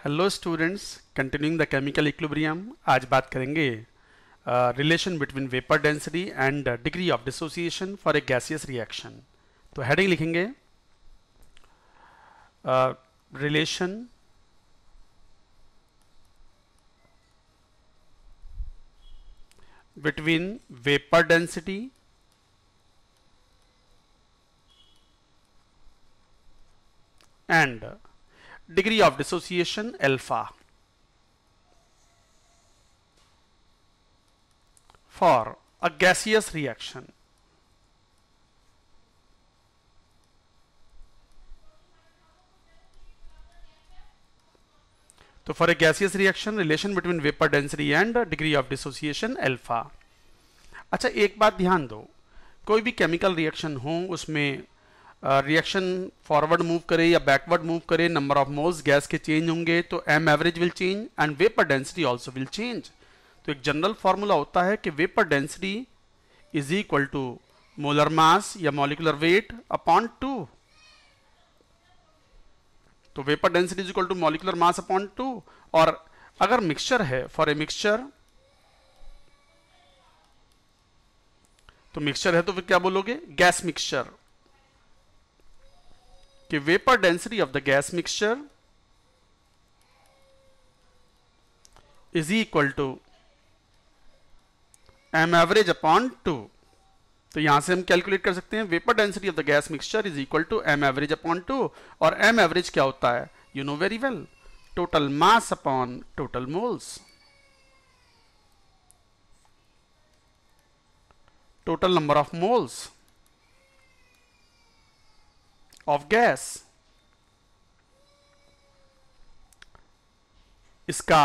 Hello students, continuing the chemical equilibrium. आज बात करेंगे relation between vapour density and degree of dissociation for a gaseous reaction. तो heading लिखेंगे relation between vapour density and degree of dissociation alpha for a gaseous reaction. तो for a gaseous reaction relation between vapor density and degree of dissociation alpha. अच्छा, एक बात ध्यान दो, कोई भी केमिकल रिएक्शन हो उसमें रिएक्शन फॉरवर्ड मूव करे या बैकवर्ड मूव करे, नंबर ऑफ मोल्स गैस के चेंज होंगे तो M average will change and vapour density also will change. तो एक जनरल फॉर्मूला होता है कि vapour density is equal to molar mass या मॉलिक्यूलर वेट अपॉन 2। तो vapour density is equal to molecular mass upon 2। और अगर मिक्सचर है, फॉर ए मिक्सचर, तो मिक्सचर है तो फिर क्या बोलोगे, गैस मिक्सचर, कि vapour density of the gas mixture is equal to M average upon 2। तो यहां से हम कैलकुलेट कर सकते हैं vapour density of the gas mixture is equal to M average upon 2। और एम एवरेज क्या होता है, you know very well, total mass upon total moles, total number of moles of gas. इसका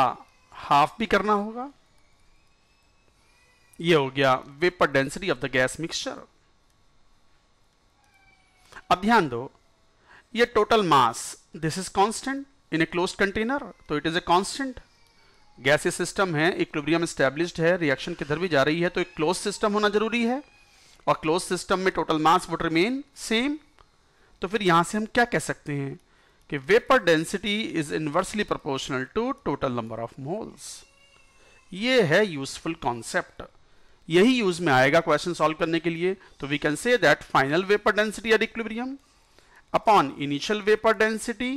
हाफ भी करना होगा। ये हो गया vapour density of the gas mixture. अब ध्यान दो, ये total mass, this is constant in a closed container, तो इट इज ए कांस्टेंट। गैसीय सिस्टम है, इक्विलिब्रियम एस्टैब्लिश्ड है, रिएक्शन किधर भी जा रही है तो एक क्लोज सिस्टम होना जरूरी है, और क्लोज सिस्टम में total mass would remain same. तो फिर यहां से हम क्या कह सकते हैं कि vapour density is inversely proportional to total number of moles. ये है यूजफुल कॉन्सेप्ट, यही यूज में आएगा क्वेश्चन सॉल्व करने के लिए। तो we can say that final vapour density at equilibrium upon initial vapour density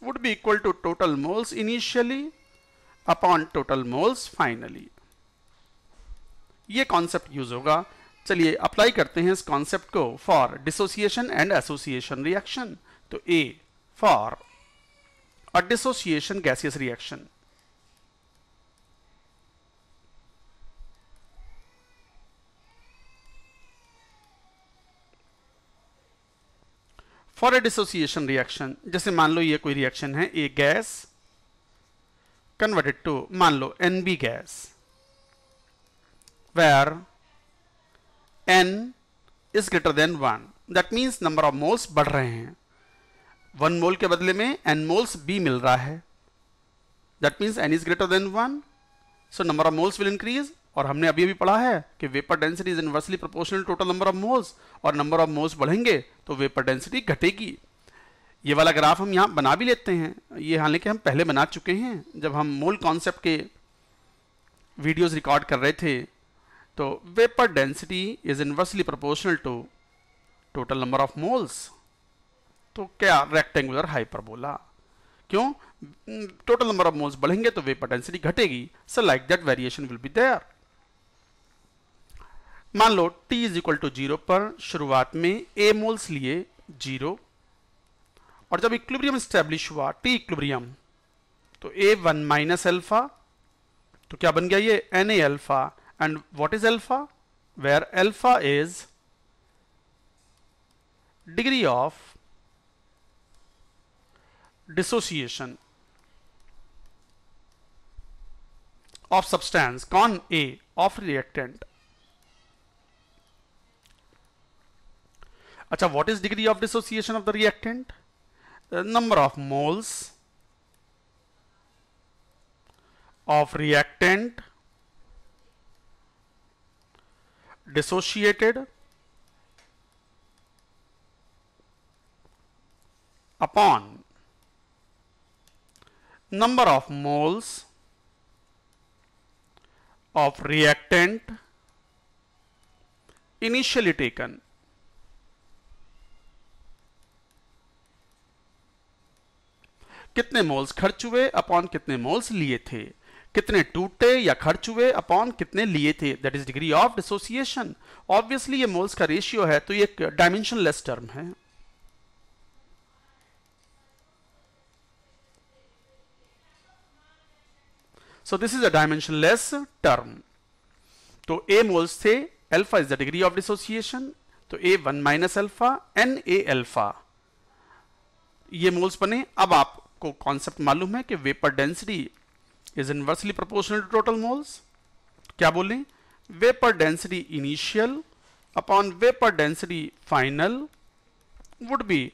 would be equal to total moles initially upon total moles finally. ये कॉन्सेप्ट यूज होगा। चलिए अप्लाई करते हैं इस कॉन्सेप्ट को for dissociation and association reaction. तो A for a dissociation gaseous reaction, for a dissociation reaction, जैसे मान लो ये कोई रिएक्शन है, ए गैस कन्वर्टेड टू, मान लो NB gas, where n is greater than 1, that means number of moles बढ़ रहे हैं। 1 मोल के बदले में n मोल्स B मिल रहा है, that means n is greater than 1, so number of moles will increase। और हमने अभी पढ़ा है कि vapour density is inversely proportional total number of moles, और नंबर ऑफ मोल्स बढ़ेंगे तो वेपर डेंसिटी घटेगी। ये वाला ग्राफ हम यहाँ बना भी लेते हैं, ये हालांकि हम पहले बना चुके हैं जब हम मोल कॉन्सेप्ट के वीडियोस रिकॉर्ड कर रहे थे। तो vapour density is inversely proportional to total number of moles, तो क्या रेक्टेंगुलर हाइपरबोला, क्यों, टोटल नंबर ऑफ मोल्स बढ़ेंगे तो वेपर डेंसिटी घटेगी। So like that variation will be there. मान लो t इज इक्वल टू 0 पर शुरुआत में a मोल्स लिए 0, और जब इक्विलिब्रियम स्टैब्लिश हुआ t इक्विलिब्रियम, तो a1 माइनस अल्फा, तो क्या बन गया ये Na alpha. And what is alpha? Where alpha is degree of dissociation of substance con A of reactant. अच्छा, what is degree of dissociation of the reactant? The number of moles of reactant dissociated upon number of moles of reactant initially taken. कितने moles खर्च हुए upon कितने moles लिए थे, कितने टूटे या खर्च हुए अपॉन कितने लिए थे, that is degree of dissociation. Obviously ये मोल्स का रेशियो है तो ये एक डायमेंशनलेस टर्म है। So this is a dimensionless term. तो A मोल्स थे, alpha is the degree of dissociation, तो A 1 minus alpha N A alpha, ये मोल्स बने। अब आपको कॉन्सेप्ट मालूम है कि vapour density is inversely proportional to total moles. क्या बोलें, vapour density initial upon vapour density final would be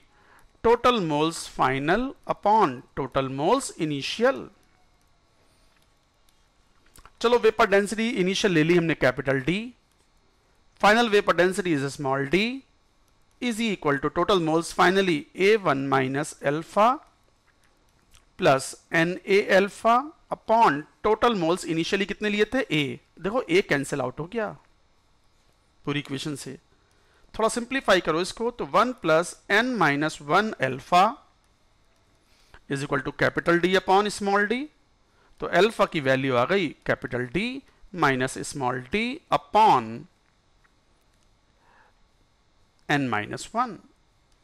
total moles final upon total moles initial. चलो वेपर डेंसिटी इनिशियल ले ली हमने capital D, final vapour density is small D, is equal to total moles finally A1 minus alpha plus N A alpha upon total moles initially कितने लिए थे A। देखो A cancel out हो गया पूरी इक्वेशन से। थोड़ा सिंप्लीफाई करो इसको, तो 1 plus N minus 1 alpha is equal to capital D upon small D. तो अल्फा की वैल्यू आ गई capital D minus small D upon N minus 1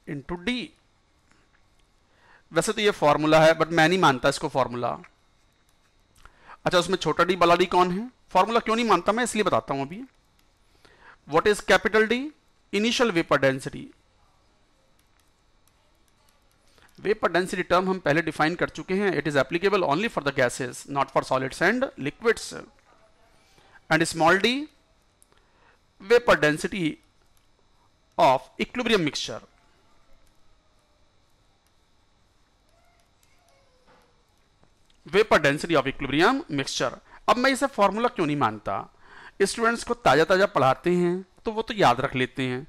into D. वैसे तो ये फॉर्मूला है बट मैं नहीं मानता इसको फॉर्मूला। अच्छा, उसमें छोटा डी बड़ा डी कौन है? फॉर्मूला क्यों नहीं मानता मैं, इसलिए बताता हूं अभी। What is capital D? Initial vapour density. Vapour density term हम पहले डिफाइन कर चुके हैं। It is applicable only for the gases, not for solids and liquids. And small D vapour density of equilibrium mixture. Vapour density of equilibrium mixture. अब मैं इसे formula क्यों नहीं मानता? स्टूडेंट्स को ताजा ताजा पढ़ाते हैं तो वो तो याद रख लेते हैं,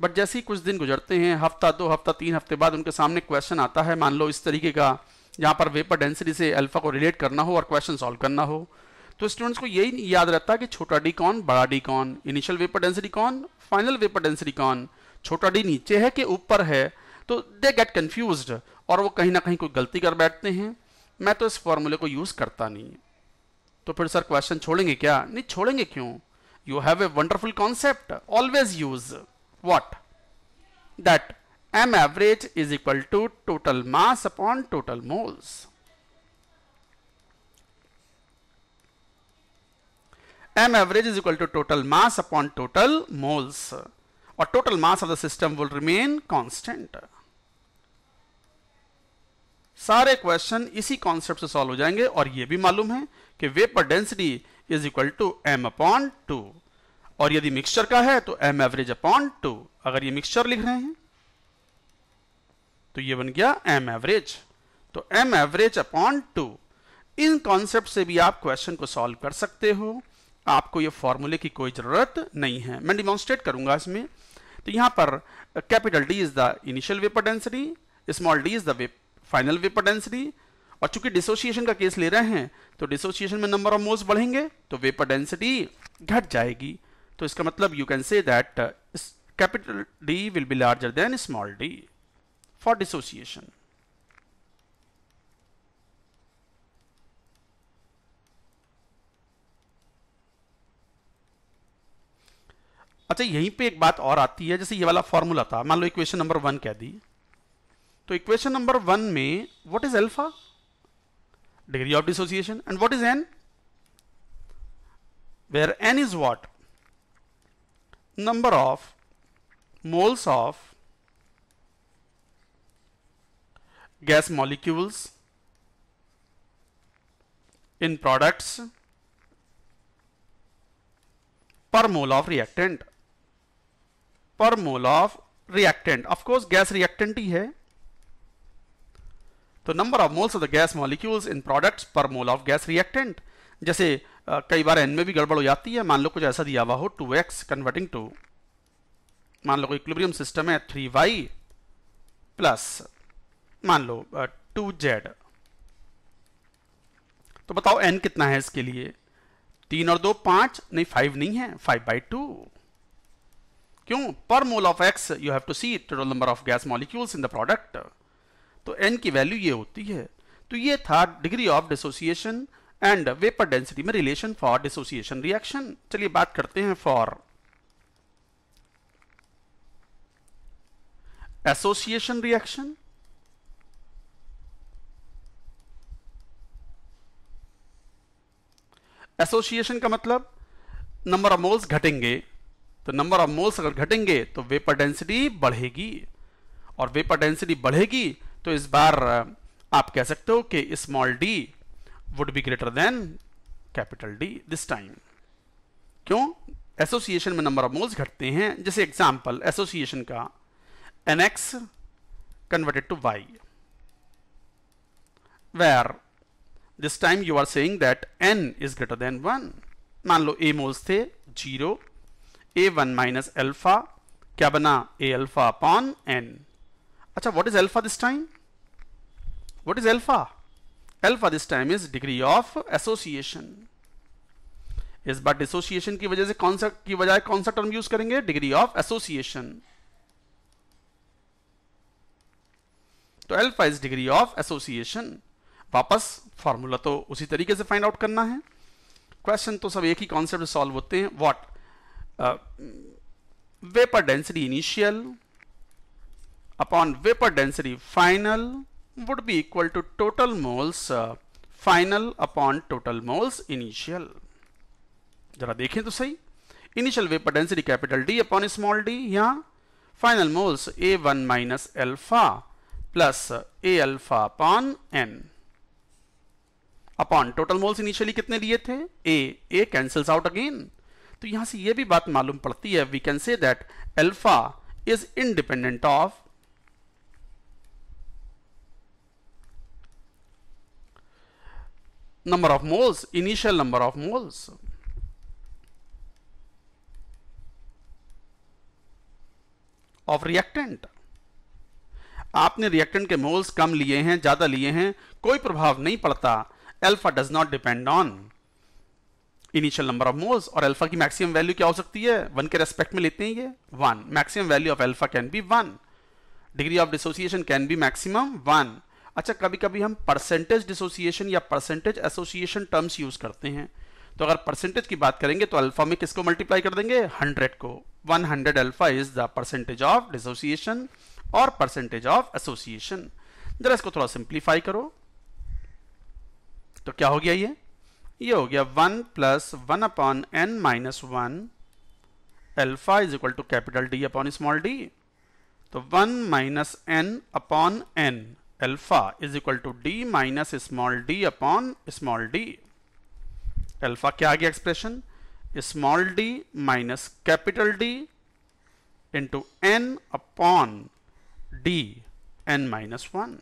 बट जैसे ही कुछ दिन गुजरते हैं, हफ्ता 2 हफ्ता 3 हफ्ते बाद उनके सामने क्वेश्चन आता है, मान लो इस तरीके का, जहां पर वेपर डेंसिटी से अल्फा को रिलेट करना हो और क्वेश्चन सॉल्व करना हो, तो स्टूडेंट्स को यही नहीं याद रहता कि छोटा डी कौन, बड़ा डी कौन, इनिशियल वेपर डेंसिटी कौन, फाइनल वेपर डेंसिटी कौन, छोटा डी नीचे है कि ऊपर है, तो दे गेट कंफ्यूज्ड और वो कहीं ना कहीं कोई गलती कर बैठते हैं। मैं तो इस फॉर्मूले को यूज करता नहीं। तो फिर सर क्वेश्चन छोड़ेंगे क्या? नहीं छोड़ेंगे क्यों? You have a wonderful concept, always use what, that m average is equal to total mass upon total moles. m average is equal to total mass upon total moles और total mass of the system will remain constant. सारे question इसी concept से solve हो जाएंगे और ये भी मालूम है कि vapour density is equal to m upon 2 और यदि मिक्सचर का है तो m एवरेज अपॉन 2। अगर ये मिक्सचर लिख रहे हैं तो ये बन गया m एवरेज, तो m एवरेज अपॉन 2। इन कॉन्सेप्ट से भी आप क्वेश्चन को सॉल्व कर सकते हो, आपको ये फॉर्मूले की कोई जरूरत नहीं है। मैं डिमॉन्स्ट्रेट करूंगा इसमें। तो यहां पर capital D is the initial vapour density, small d is the final vapour density, और चूंकि डिसोसिएशन का केस ले रहे हैं तो डिसोसिएशन में नंबर ऑफ मोल्स बढ़ेंगे तो वेपर डेंसिटी घट जाएगी। तो इसका मतलब you can say that capital D will be larger than small d for dissociation. अच्छा, यहीं पे एक बात और आती है, जैसे ये वाला फॉर्मूला था, मान लो इक्वेशन नंबर 1 कह दी, तो इक्वेशन नंबर 1 में what is alpha? Degree of dissociation. And what is n? Where n is what? Number of moles of gas molecules in products per mole of reactant, per mole of reactant। of course gas reactant ही है, तो number of moles of the gas molecules in products per mole of gas reactant। जैसे कई बार n में भी गड़बड़ हो जाती है, मान लो कुछ ऐसा दिया हुआ हो 2x कन्वर्टिंग टू, मान लो कोई इक्विलिब्रियम सिस्टम है 3y प्लस मान लो 2z, तो बताओ n कितना है इसके लिए? 3 और 2 5, नहीं 5 नहीं है, 5/2। क्यों? पर mole of x you have to see total number of gas molecules in the product. तो n की वैल्यू ये होती है। तो ये था degree of dissociation and vapour density में रिलेशन फॉर डिसोसिएशन रिएक्शन। चलिए बात करते हैं फॉर एसोसिएशन रिएक्शन। एसोसिएशन का मतलब नंबर ऑफ मोल्स घटेंगे, तो नंबर ऑफ मोल्स अगर घटेंगे तो वेपर डेंसिटी बढ़ेगी, और वेपर डेंसिटी बढ़ेगी तो इस बार आप कह सकते हो कि small d would be greater than capital D this time. क्यों? एसोसिएशन में नंबर ऑफ मोल्स घटते हैं। जैसे एग्जांपल एसोसिएशन का NX converted to Y, where this time you are saying that N is greater than 1। मान लो A moles थे 0, A1 minus alpha क्या बना? A alpha upon N। अच्छा, what is alpha this time? What is alpha? Alpha this time is degree of association। इस बार dissociation की वजह से कौन सा टर्म यूज करेंगे? Degree of association. तो alpha is degree of association. वापस फॉर्मूला तो उसी तरीके से फाइंड आउट करना है। क्वेश्चन तो सब एक ही कॉन्सेप्ट से सॉल्व होते हैं। What? Vapour density initial upon vapour density final would be equal to total moles final upon total moles initial। जरा देखें तो सही। Initial vapour density capital D upon small d, यहां final moles A1 minus alpha plus A alpha upon N upon total moles initially कितने लिए थे? A cancels out again. तो यहां से यह भी बात मालूम पड़ती है, we can say that alpha is independent of number of moles, initial number of moles। of reactant। आपने रिएक्टेंट के मोल्स कम लिए हैं, ज्यादा लिए हैं, कोई प्रभाव नहीं पड़ता। Alpha does not depend on initial number of moles. और अल्फा की मैक्सिमम वैल्यू क्या हो सकती है? 1 के रेस्पेक्ट में लेते हैं ये 1। Maximum value of alpha can be 1। Degree of dissociation can be maximum 1। अच्छा, कभी कभी हम परसेंटेज डिसोसिएशन या परसेंटेज एसोसिएशन टर्म्स यूज करते हैं। तो अगर परसेंटेज की बात करेंगे तो अल्फा में किसको मल्टीप्लाई कर देंगे? 100 को। 100 alpha is the percentage of dissociation और परसेंटेज ऑफ एसोसिएशन। जरा इसको थोड़ा सिंप्लीफाई करो तो क्या हो गया? ये हो गया 1 plus 1 upon n minus 1 alpha is equal to capital D upon small d। तो 1 minus n upon n alpha is equal to D minus small d upon small d। Alpha क्या आ गया expression? Small d minus capital D into n upon D n minus 1।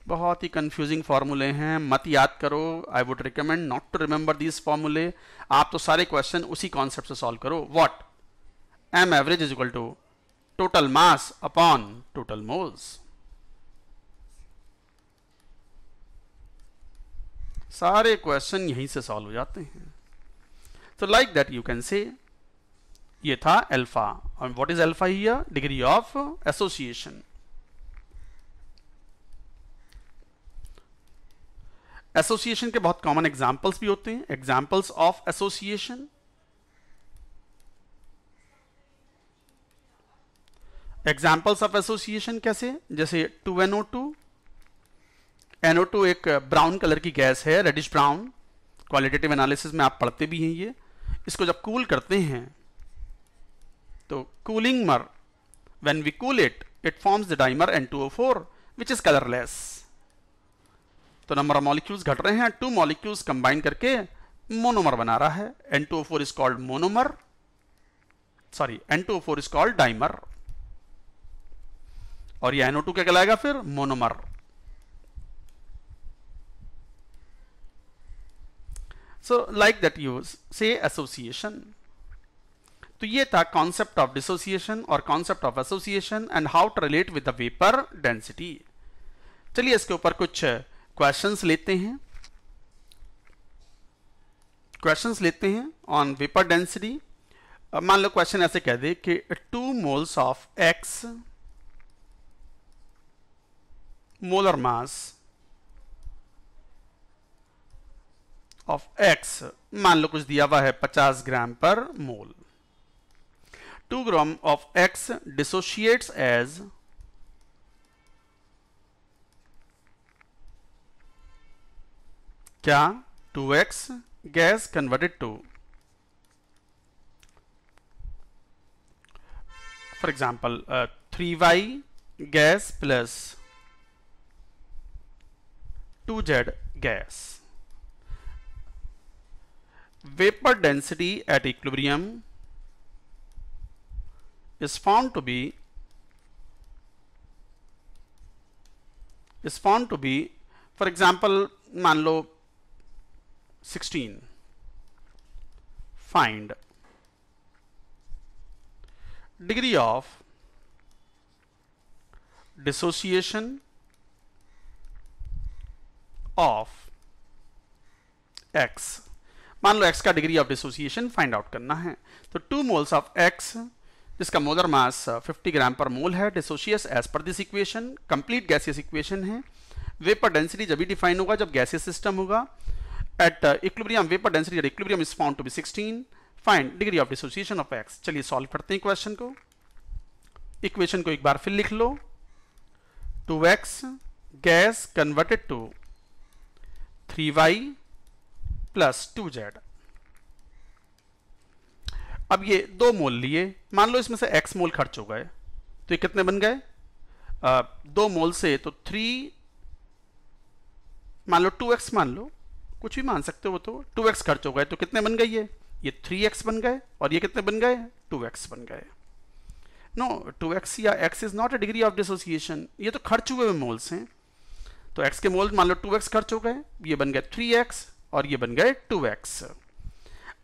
बहुत ही confusing फॉर्मूले हैं, मत याद करो। I would recommend not to remember these फॉर्मूले। आप तो सारे क्वेश्चन उसी कॉन्सेप्ट से सॉल्व करो। What? m average is equal to total mass upon total moles. सारे क्वेश्चन यहीं से सॉल्व हो जाते हैं। तो लाइक दैट यू कैन से ये था अल्फा। और what is alpha here? Degree of association. Association के बहुत कॉमन एग्जांपल्स भी होते हैं। Examples of association, examples of association कैसे? जैसे 2NO2। NO2 एक ब्राउन कलर की गैस है, रेडिश ब्राउन। क्वालिटेटिव एनालिसिस में आप पढ़ते भी हैं ये। इसको जब कूल करते हैं तो कूलिंग मर, when we cool it, it forms the dimer N2O4 which is colourless. तो नंबर ऑफ मॉलिक्यूल्स घट रहे हैं, 2 मॉलिक्यूल्स कंबाइन करके मोनोमर बना रहा है। N2O4 is called monomer, sorry N2O4 is called dimer, और ये NO2 क्या कहलाएगा फिर? Monomer. So like that you say association। तो ये था कॉन्सेप्ट ऑफ डिसोसिएशन और concept of association and how to relate with the vapour density. चलिए इसके ऊपर कुछ क्वेश्चंस लेते हैं। क्वेश्चंस लेते हैं ऑन वेपर डेंसिटी। मान लो क्वेश्चन ऐसे कह दे कि 2 moles of X molar mass of X, मान लो कुछ दिया हुआ है 50 ग्राम पर mole. 2 gram of X dissociates as क्या 2x gas converted to, for example 3y gas plus 2z gas. Vapor density at equilibrium is found to be for example मान लो 16. Find degree of dissociation of x। मान लो x का degree of dissociation find out करना है। तो 2 moles of x जिसका molar mass 50 gram पर मोल है, dissociates as per this equation, complete gaseous equation है। वेपर डेंसिटी जब भी डिफाइन होगा जब गैसियस सिस्टम होगा। At equilibrium vapour density at equilibrium is found to be 16। Find degree of dissociation of x। चलिए solve करते हैं क्वेश्चन को। इक्वेशन को एक बार फिर लिख लो। 2x gas converted to 3y plus 2z। अब ये 2 मोल लिए, मान लो इसमें से x मोल खर्च हो गए, तो ये कितने बन गए? 2 मोल से तो 3, मान लो 2x, मान लो कुछ भी मान सकते हो, तो 2x खर्च हो गए तो कितने बन गए? ये 3x बन गए, और ये कितने बन गए? 2x बन गए। नो, 2x या x is not a degree of dissociation, ये तो खर्च हुए हुए मोल्स हैं। तो x के मोल मान लो 2x खर्च हो गए, ये बन गए 3x और ये बन गए 2x।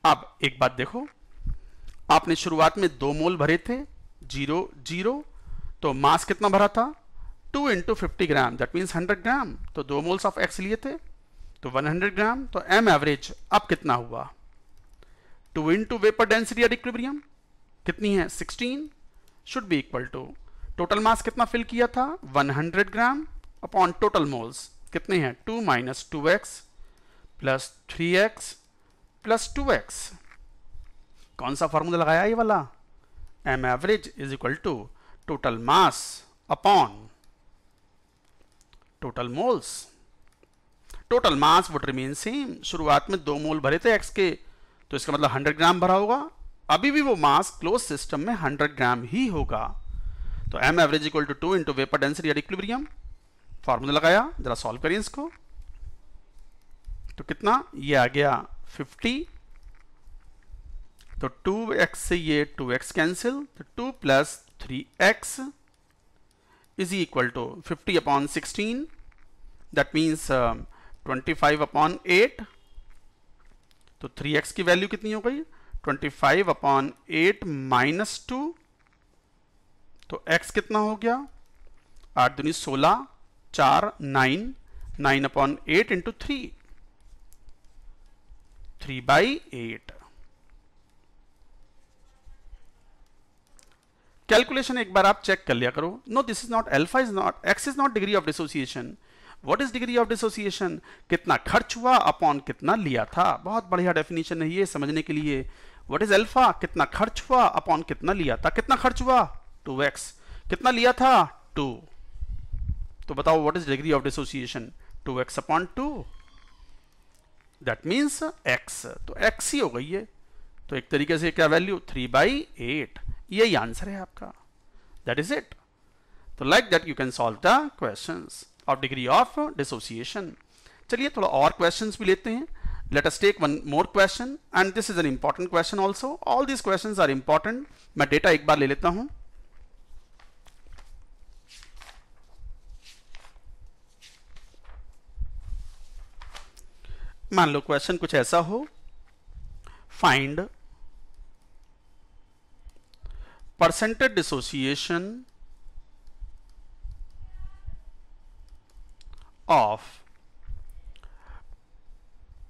अब एक बात देखो, आपने शुरुआत में 2 मोल भरे थे, 0 0, तो मास कितना भरा था? 2 × 50 ग्राम, दैट मीन्स 100 ग्राम। तो 2 मोल्स ऑफ x लिए थे तो 100 ग्राम। तो m एवरेज अब कितना हुआ? 2 × वेपर डेंसिटी एट इक्विलिब्रियम कितनी है? 16 should be equal to total mass कितना फिल किया था? 100 ग्राम अपॉन टोटल मोल्स कितने हैं? 2 - 2x plus 3x plus 2x। कौन सा फॉर्मूला लगाया ये वाला? m average is equal to total mass upon total moles. Total mass would remain same. शुरुआत में 2 मोल भरे थे x के, तो इसका मतलब 100 ग्राम भरा होगा। अभी भी वो मास क्लोज सिस्टम में 100 ग्राम ही होगा। तो m average equal to 2 × vapour density at equilibrium. Formula लगाया, जरा सॉल्व करिए इसको। तो कितना? ये आ गया 50। तो 2x से ये 2x कैंसिल, तो 2 + 3x is equal to 50 upon 16, that means 25 upon 8। तो 3x की वैल्यू कितनी हो गई? 25 अपॉन 8 माइनस 2। तो x कितना हो गया? 8 दूनी 16, 4 9, 9 अपॉन 8 इंटू 3, 3/8। कैलकुलेशन एक बार आप चेक कर लिया करो। No, this is not, alpha is not, X is not degree of dissociation. What is degree of dissociation? कितना खर्च हुआ अपॉन कितना लिया था। बहुत बढ़िया डेफिनेशन है ये समझने के लिए। What is alpha? कितना खर्च हुआ अपॉन कितना लिया था। कितना खर्च हुआ? 2x। कितना लिया था? 2। तो बताओ what is degree of dissociation? 2x upon 2, that means x। तो x ही हो गई है। तो एक तरीके से क्या वैल्यू? 3/8। यही आंसर है आपका। That is it. तो like that you can solve the questions of degree of dissociation. चलिए थोड़ा और क्वेश्चंस भी लेते हैं। Let us take one more question and this is an important question also. All this questions are important. मैं data एक बार ले लेता हूं। मान लो क्वेश्चन कुछ ऐसा हो, find percentage dissociation of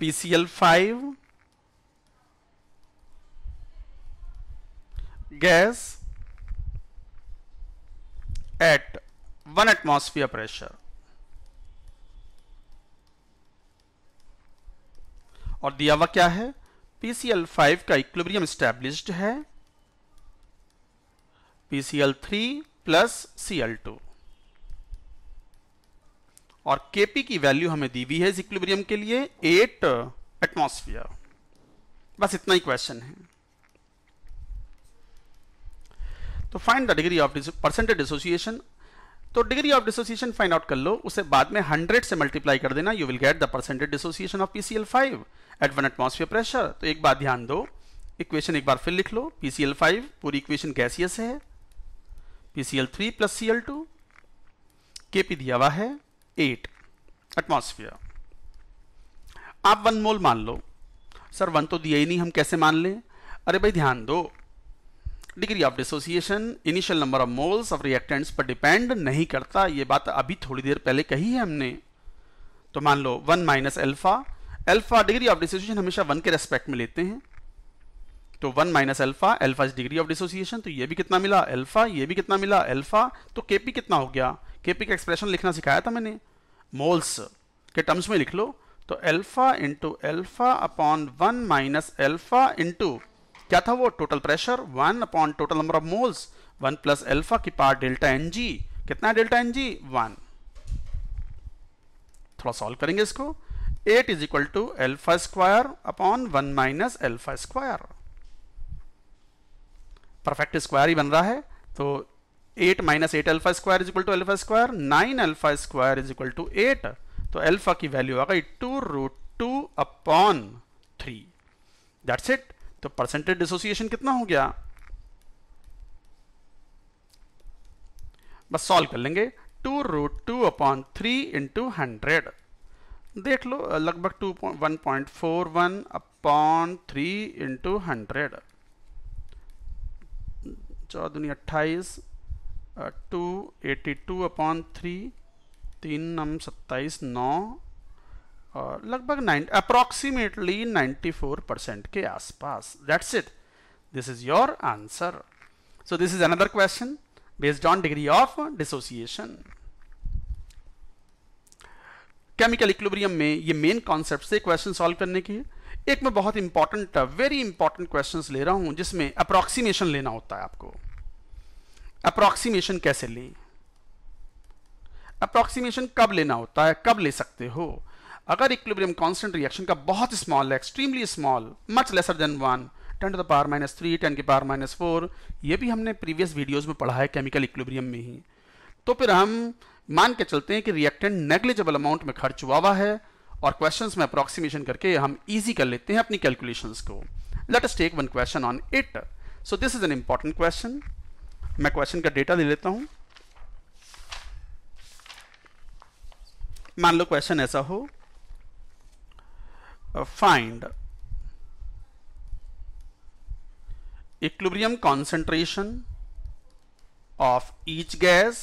PCl5 gas at 1 atmosphere pressure, और दिया हुआ क्या है, PCl5 का इक्विलिब्रियम स्टैब्लिश्ड है PCl3 प्लस Cl2, और Kp की वैल्यू हमें दी हुई है इस इक्विलिब्रियम के लिए 8 एटमॉस्फेयर। बस इतना ही क्वेश्चन है। तो find the degree of percentage dissociation. तो degree of dissociation find out कर लो, उसे बाद में 100 से मल्टीप्लाई कर देना, you will get the percentage dissociation of PCl5 at 1 atmosphere pressure. तो एक बात ध्यान दो, इक्वेशन एक बार फिर लिख लो, PCl5 पूरी इक्वेशन गैसियस है, PCl3 प्लस Cl2, Kp दिया हुआ है 8 एटमॉस्फेयर। आप 1 मोल मान लो। सर 1 तो दिया ही नहीं, हम कैसे मान लें? अरे भाई ध्यान दो, degree of dissociation initial number of moles of reactants पर डिपेंड नहीं करता। ये बात अभी थोड़ी देर पहले कही है हमने। तो मान लो 1 minus alpha, alpha degree of dissociation हमेशा 1 के रेस्पेक्ट में लेते हैं, तो 1 minus alpha, alpha is degree of dissociation. तो ये भी कितना मिला अल्फा, ये भी कितना मिला अल्फा। तो Kp कितना हो गया? Kp का एक्सप्रेशन लिखना सिखाया था मैंने, मोल्स के टर्म्स में लिख लो। तो alpha into alpha upon 1 minus alpha into क्या था वो, total pressure 1 upon total number of moles 1 plus alpha की पावर डेल्टा एन जी। कितना है डेल्टा एन जी? 1। थोड़ा सॉल्व करेंगे इसको। 8 is equal to alpha square upon 1 minus alpha square, perfect square ही बन रहा है। तो 8 minus 8 alpha square is equal to alpha square, 9 alpha square is equal to 8। तो अल्फा की वैल्यू आ गई 2√2 अपॉन 3। That's it. तो परसेंटेज डिसोसिएशन कितना हो गया? बस सॉल्व कर लेंगे। 2√2 अपॉन 3 इंटू 100, देख लो लगभग 1.41 अपॉन 3 इंटू 100, 14 दूनी 28, 282 अपॉन 3, 3 नम 27, 9, और लगभग अप्रोक्सीमेटली 94% के आसपास। That's it, this is your answer. So this is another question based on degree of dissociation. Chemical equilibrium में ये मेन कॉन्सेप्ट से क्वेश्चन सॉल्व करने की। एक मैं बहुत इंपॉर्टेंट, वेरी इंपॉर्टेंट क्वेश्चंस ले रहा हूं जिसमें अप्रोक्सीमेशन लेना होता है आपको। अप्रोक्सीमेशन कैसे लें? अप्रोक्सीमेशन कब लेना होता है, कब ले सकते हो? अगर इक्विलिब्रियम कांस्टेंट रिएक्शन का बहुत स्मॉल है, extremely small, much lesser than 1, 10 to the power -3, 10 की पावर -4, ये भी हमने प्रीवियस वीडियोस में पढ़ा है केमिकल इक्विलिब्रियम में ही। तो फिर हम मान के चलते हैं कि रिएक्टेंट नेग्लिजिबल अमाउंट में खर्च हुआ है, और क्वेश्चंस में अप्रोक्सीमेशन करके हम इजी कर लेते हैं अपनी कैलकुलेशंस को। Let us take one question on it. So this is an important question. मैं क्वेश्चन का डेटा ले लेता हूं। मान लो क्वेश्चन ऐसा हो, find equilibrium concentration of each gas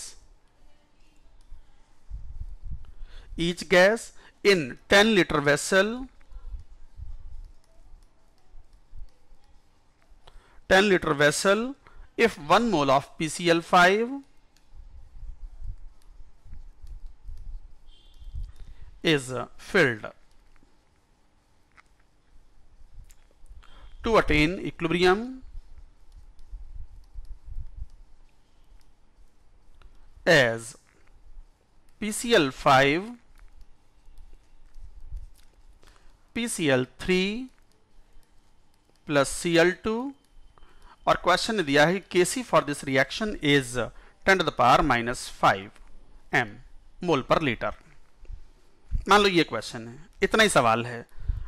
in 10-liter vessel, 10-liter vessel if 1 mole of PCl5 is filled to attain equilibrium as PCl5, PCl3 plus Cl2, और question ने दिया है Kc for this reaction is 10 to the power -5 m मोल पर litre. मान लो ये question है, इतना ही सवाल है,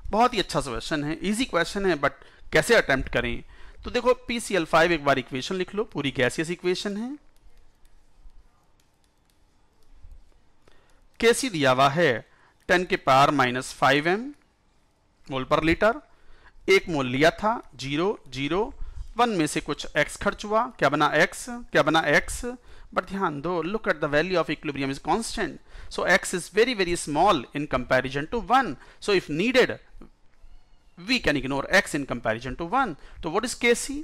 बहुत ही अच्छा क्वेश्चन है, इजी क्वेश्चन है, बट कैसे अटेम्प्ट करें? तो देखो PCl5 एक बार इक्वेशन लिख लो, पूरी गैसियस इक्वेशन है। Kc दिया हुआ है 10 के पावर -5 m मोल पर लीटर। एक मोल लिया था 0, 0, 1 में से कुछ x खर्च हुआ, क्या बना x, क्या बना x। बट ध्यान दो, look at the value of equilibrium is constant, so x is very very small in comparison to 1, so if needed we can ignore x in comparison to 1. So what is Kc?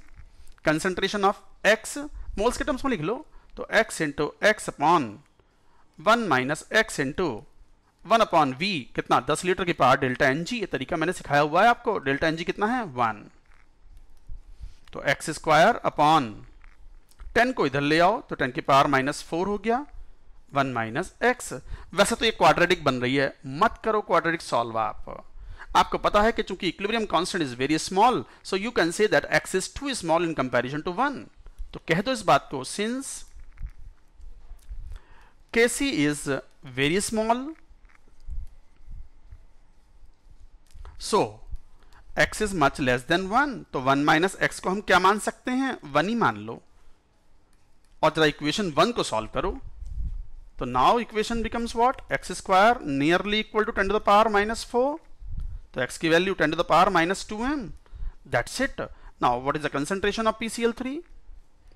Concentration of x moles के terms में लिख लो, तो x into x upon 1 minus x into 1 upon V कितना 10 litre की power delta N G. ये तरीका मैंने सिखाया हुआ है आपको। डेल्टा एन जी कितना है 1, तो एक्स स्क्वायर अपॉन 10 को इधर ले आओ तो 10 की पावर माइनस 4 हो गया 1 माइनस एक्स। वैसे तो ये क्वाड्रेटिक बन रही है, मत करो क्वाड्रेटिक सॉल्व आपको पता है कि चूंकि equilibrium constant is very small, so you can say that x is too small in comparison to 1। तो कह दो इस बात को, since Kc is very small, so x is much less than 1, तो 1 माइनस एक्स को हम क्या मान सकते हैं 1 ही मान लो, और जरा इक्वेशन 1 को सॉल्व करो। तो now equation becomes what, x square nearly equal to 10 to the power minus 4, तो x की value 10 to the power minus 2m, that's it. Now what is the concentration of PCl3?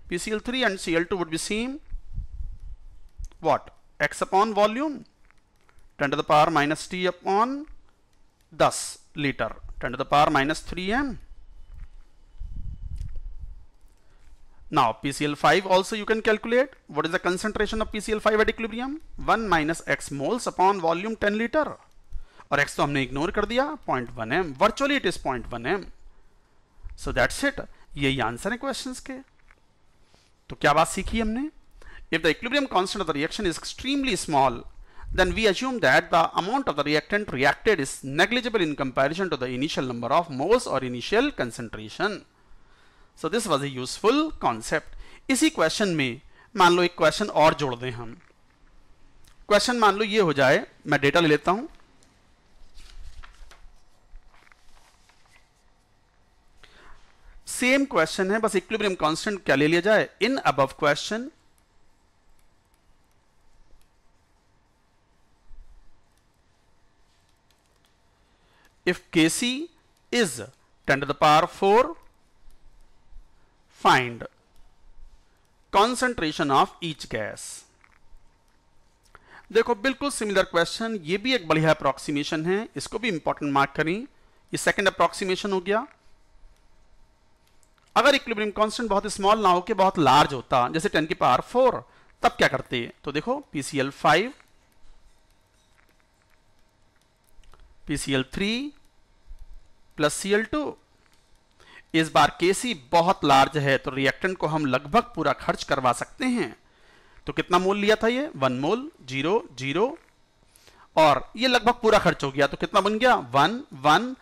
PCl3 and Cl2 would be same, what, x upon volume 10 to the power minus t upon 10 liter 10 to the power minus 3m. Now PCl5 also you can calculate. What is the concentration of PCl5 at equilibrium? 1 minus x moles upon volume 10 liter, और x तो हमने ignore कर दिया 0.1m, virtually it is 0.1m. So that's it. यही answer है questions के। तो क्या बात सीखी हमने? If the equilibrium constant of the reaction is extremely small, then we assume that the amount of the reactant reacted is negligible in comparison to the initial number of moles or initial concentration. So this was a useful concept. इसी question में मान लो एक question और जोड़ दें हम। Question मान लो ये हो जाए, मैं डेटा ले लेता हूं। सेम क्वेश्चन है, बस इक्विलिब्रियम कांस्टेंट क्या ले लिया जाए, in above question if Kc is 10 to the power 4, find concentration of each gas। देखो बिल्कुल सिमिलर क्वेश्चन, ये भी एक बढ़िया अप्रोक्सीमेशन है, इसको भी इंपॉर्टेंट मार्क करें। ये सेकंड अप्रोक्सीमेशन हो गया। अगर इक्विलिब्रियम कांस्टेंट बहुत स्मॉल ना हो के बहुत लार्ज होता, जैसे 10 की पावर 4, तब क्या करते? तो देखो PCl5 PCl3 प्लस Cl2। इस बार Kc बहुत लार्ज है तो रिएक्टेंट को हम लगभग पूरा खर्च करवा सकते हैं। तो कितना मोल लिया था ये 1 मोल 0 0, और ये लगभग पूरा खर्च हो गया, तो कितना बन गया 1 1।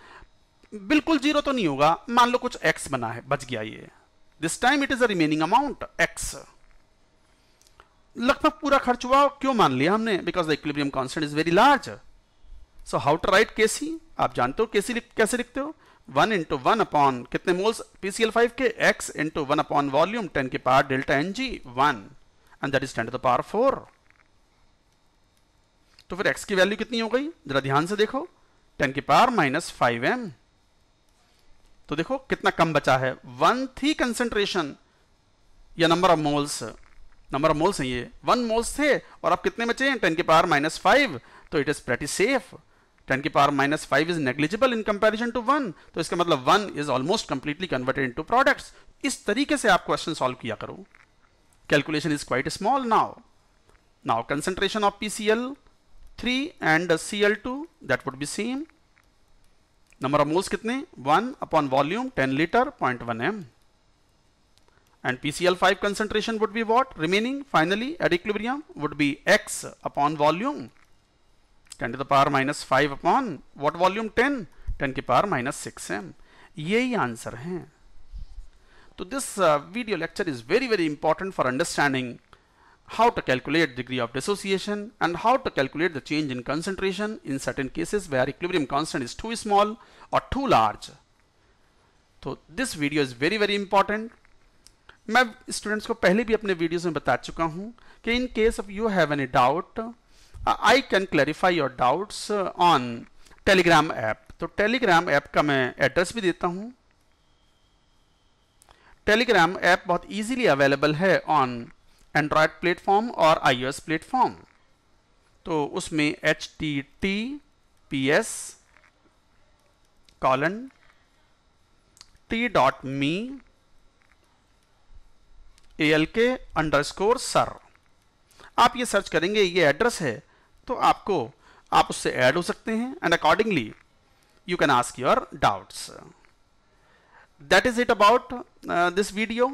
बिल्कुल 0 तो नहीं होगा, मान लो कुछ x बना है, बच गया ये। This time it is a remaining amount x। लगभग पूरा खर्च हुआ, क्यों मान लिया हमने? Because the equilibrium constant is very large. So how to write Kc? आप जानते हो Kc कैसे लिखते हो? 1 इंटू 1 अपॉन कितने मोल्स PCl5 के, x इंटू 1 अपॉन वॉल्यूम 10 की power delta Ng 1, and that is 10 to the power 4। तो फिर x की वैल्यू कितनी हो गई? जरा ध्यान से देखो, 10 की पावर माइनस 5m। तो देखो कितना कम बचा है, 1 थी कंसेंट्रेशन या number of moles, number of moles है ये, 1 मोल्स थे, और अब कितने बचे हैं 10 की पावर माइनस 5। तो इट इज प्रेटी सेफ। 10 की power minus 5 is negligible in comparison to 1, तो इसका मतलब 1 is almost completely converted into products. इस तरीके से आप क्वेश्चन सॉल्व किया करो। Calculation is quite small. Now concentration of PCl3 and Cl2 that would be same. Number of moles कितने? 1 upon volume 10 litre 0.1m, and PCl5 concentration would be what? Remaining finally at equilibrium would be x upon volume 10 to the power minus 5 upon what volume 10 की power minus 6m। यही answer है। तो this video lecture is very important for understanding how to calculate degree of dissociation and how to calculate the change in concentration in certain cases where equilibrium constant is too small or too large। तो this video is very important। मैं students को पहले भी अपने videos में बता चुका हूं कि in case of you have any doubt, I can clarify your doubts on Telegram app. तो टेलीग्राम ऐप का मैं एड्रेस भी देता हूं। टेलीग्राम ऐप बहुत इजीली अवेलेबल है ऑन एंड्रॉयड प्लेटफॉर्म और iOS प्लेटफॉर्म। तो उसमें https://t.me ALK_sir। आप ये सर्च करेंगे, ये एड्रेस है, तो आप उससे ऐड हो सकते हैं and accordingly you can ask your doubts. That is it about this video.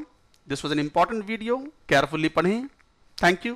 This was an important video. Carefully पढ़ें. Thank you.